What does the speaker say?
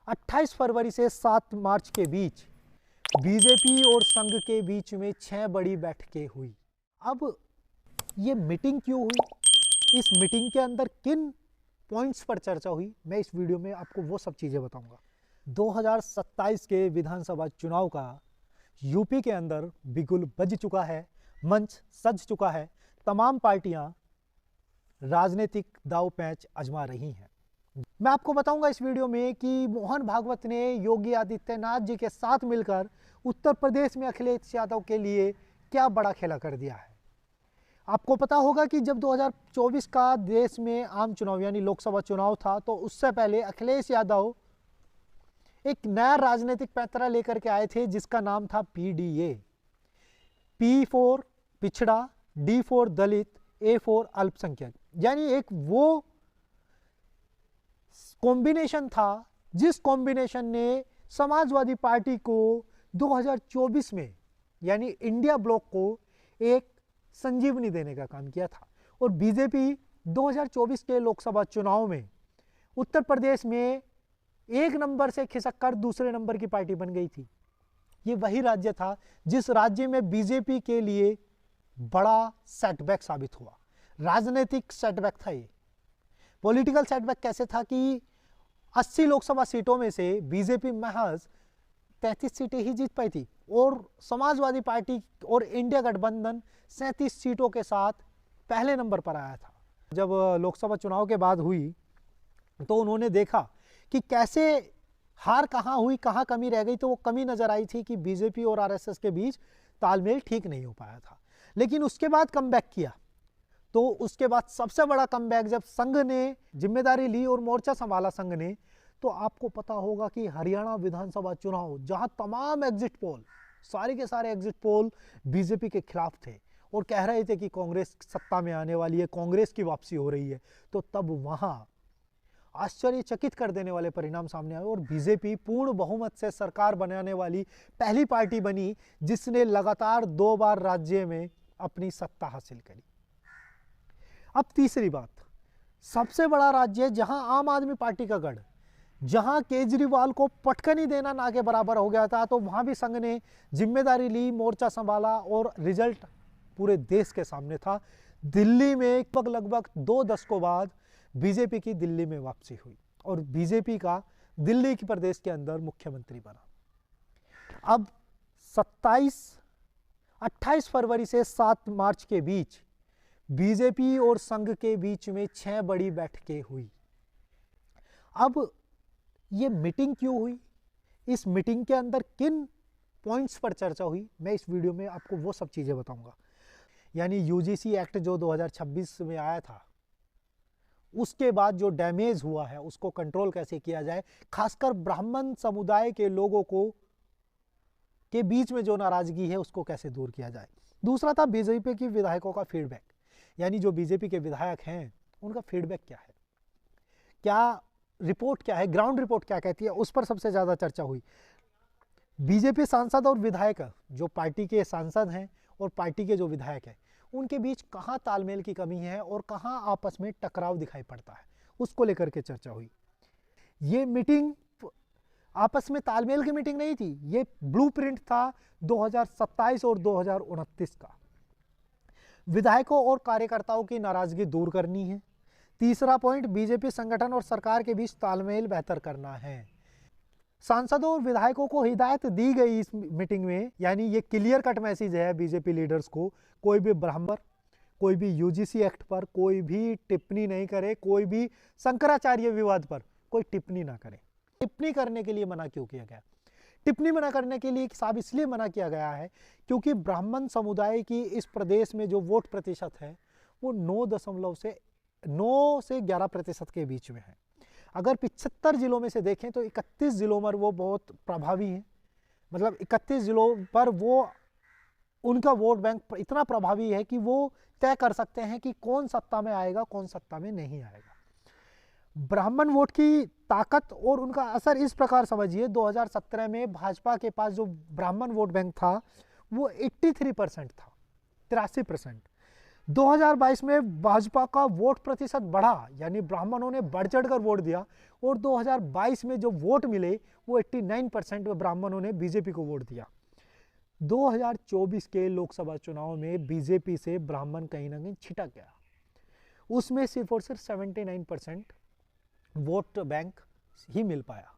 28 फरवरी से 7 मार्च के बीच बीजेपी और संघ के बीच में 6 बड़ी बैठकें हुई। अब ये मीटिंग क्यों हुई, इस मीटिंग के अंदर किन पॉइंट्स पर चर्चा हुई, मैं इस वीडियो में आपको वो सब चीज़ें बताऊंगा। 2027 के विधानसभा चुनाव का यूपी के अंदर बिगुल बज चुका है, मंच सज चुका है। तमाम पार्टियां राजनीतिक दाव पैंच आजमा रही हैं। मैं आपको बताऊंगा इस वीडियो में कि मोहन भागवत ने योगी आदित्यनाथ जी के साथ मिलकर उत्तर प्रदेश में अखिलेश यादव के लिए क्या बड़ा खेला कर दिया है। आपको पता होगा कि जब 2024 का देश में आम चुनाव यानी लोकसभा चुनाव था, तो उससे पहले अखिलेश यादव एक नया राजनीतिक पैंतरा लेकर के आए थे जिसका नाम था पीडीए। पी फॉर पिछड़ा, D for Dalit, A for अल्पसंख्यक, यानी एक वो कॉम्बिनेशन था जिस कॉम्बिनेशन ने समाजवादी पार्टी को 2024 में यानी इंडिया ब्लॉक को एक संजीवनी देने का काम किया था। और बीजेपी 2024 के लोकसभा चुनाव में उत्तर प्रदेश में एक नंबर से खिसक कर दूसरे नंबर की पार्टी बन गई थी। ये वही राज्य था जिस राज्य में बीजेपी के लिए बड़ा सेटबैक साबित हुआ। राजनीतिक सेटबैक था ये। पॉलिटिकल सेटबैक कैसे था कि 80 लोकसभा सीटों में से बीजेपी महज 33 सीटें ही जीत पाई थी और समाजवादी पार्टी और इंडिया गठबंधन 37 सीटों के साथ पहले नंबर पर आया था। जब लोकसभा चुनाव के बाद हुई तो उन्होंने देखा कि कैसे हार कहाँ हुई, कहाँ कमी रह गई, तो वो कमी नजर आई थी कि बीजेपी और आरएसएस के बीच तालमेल ठीक नहीं हो पाया था। लेकिन उसके बाद कमबैक किया। तो उसके बाद सबसे बड़ा कमबैक जब संघ ने जिम्मेदारी ली और मोर्चा संभाला संघ ने, तो आपको पता होगा कि हरियाणा विधानसभा चुनाव जहां तमाम एग्जिट पोल, सारे के सारे एग्जिट पोल बीजेपी के खिलाफ थे और कह रहे थे कि कांग्रेस सत्ता में आने वाली है, कांग्रेस की वापसी हो रही है, तो तब वहां आश्चर्यचकित कर देने वाले परिणाम सामने आए और बीजेपी पूर्ण बहुमत से सरकार बनाने वाली पहली पार्टी बनी जिसने लगातार 2 बार राज्य में अपनी सत्ता हासिल करी। अब तीसरी बात, सबसे बड़ा राज्य जहां आम आदमी पार्टी का गढ़, जहां केजरीवाल को पटकनी देना ना के बराबर हो गया था, तो वहां भी संघ ने जिम्मेदारी ली, मोर्चा संभाला और रिजल्ट पूरे देश के सामने था। दिल्ली में लगभग 2 दशकों बाद बीजेपी की दिल्ली में वापसी हुई और बीजेपी का दिल्ली के प्रदेश के अंदर मुख्यमंत्री बना। अब 28 फरवरी से 7 मार्च के बीच बीजेपी और संघ के बीच में 6 बड़ी बैठकें हुई। अब ये मीटिंग क्यों हुई, इस मीटिंग के अंदर किन पॉइंट्स पर चर्चा हुई, मैं इस वीडियो में आपको वो सब चीज़ें बताऊंगा। यानी यूजीसी एक्ट जो 2026 में आया था, उसके बाद जो डैमेज हुआ है उसको कंट्रोल कैसे किया जाए, खासकर ब्राह्मण समुदाय के लोगों को के बीच में जो नाराजगी है उसको कैसे दूर किया जाए। दूसरा था बीजेपी की विधायकों का फीडबैक, यानी जो बीजेपी के विधायक हैं उनका फीडबैक क्या है, क्या रिपोर्ट क्या है, ग्राउंड रिपोर्ट क्या कहती है, उस पर सबसे ज़्यादा चर्चा हुई। बीजेपी सांसद और विधायक, जो पार्टी के सांसद हैं और पार्टी के जो विधायक हैं, उनके बीच कहाँ तालमेल की कमी है और कहाँ आपस में टकराव दिखाई पड़ता है, उसको लेकर के चर्चा हुई। ये मीटिंग आपस में तालमेल की मीटिंग नहीं थी, ये ब्लूप्रिंट था 2027 और 2029 का। विधायकों और कार्यकर्ताओं की नाराजगी दूर करनी है। तीसरा पॉइंट, बीजेपी संगठन और सरकार के बीच तालमेल बेहतर करना है। सांसदों और विधायकों को हिदायत दी गई इस मीटिंग में, यानी ये क्लियर कट मैसेज है बीजेपी लीडर्स को, कोई भी ब्राह्मण, कोई भी यूजीसी एक्ट पर कोई भी टिप्पणी नहीं करे, कोई भी शंकराचार्य विवाद पर कोई टिप्पणी ना करे। टिप्पणी करने के लिए मना क्यों किया गया? टिप्पणी मना करने के लिए साहब इसलिए मना किया गया है क्योंकि ब्राह्मण समुदाय की इस प्रदेश में जो वोट प्रतिशत है वो 9 से 11% के बीच में है। अगर 75 जिलों में से देखें तो 31 जिलों पर वो बहुत प्रभावी हैं, मतलब 31 जिलों पर वो उनका वोट बैंक इतना प्रभावी है कि वो तय कर सकते हैं कि कौन सत्ता में आएगा, कौन सत्ता में नहीं आएगा। ब्राह्मण वोट की ताकत और उनका असर इस प्रकार समझिए, 2017 में भाजपा के पास जो ब्राह्मण वोट बैंक था वो 83% था, 83%। 2022 में भाजपा का वोट प्रतिशत बढ़ा, यानी ब्राह्मणों ने बढ़ चढ़कर वोट दिया, और 2022 में जो वोट मिले वो 89% में ब्राह्मणों ने बीजेपी को वोट दिया। 2024 के लोकसभा चुनाव में बीजेपी से ब्राह्मण कहीं ना कहीं छिटक गया, उसमें सिर्फ और सिर्फ 79% वोट बैंक ही मिल पाया।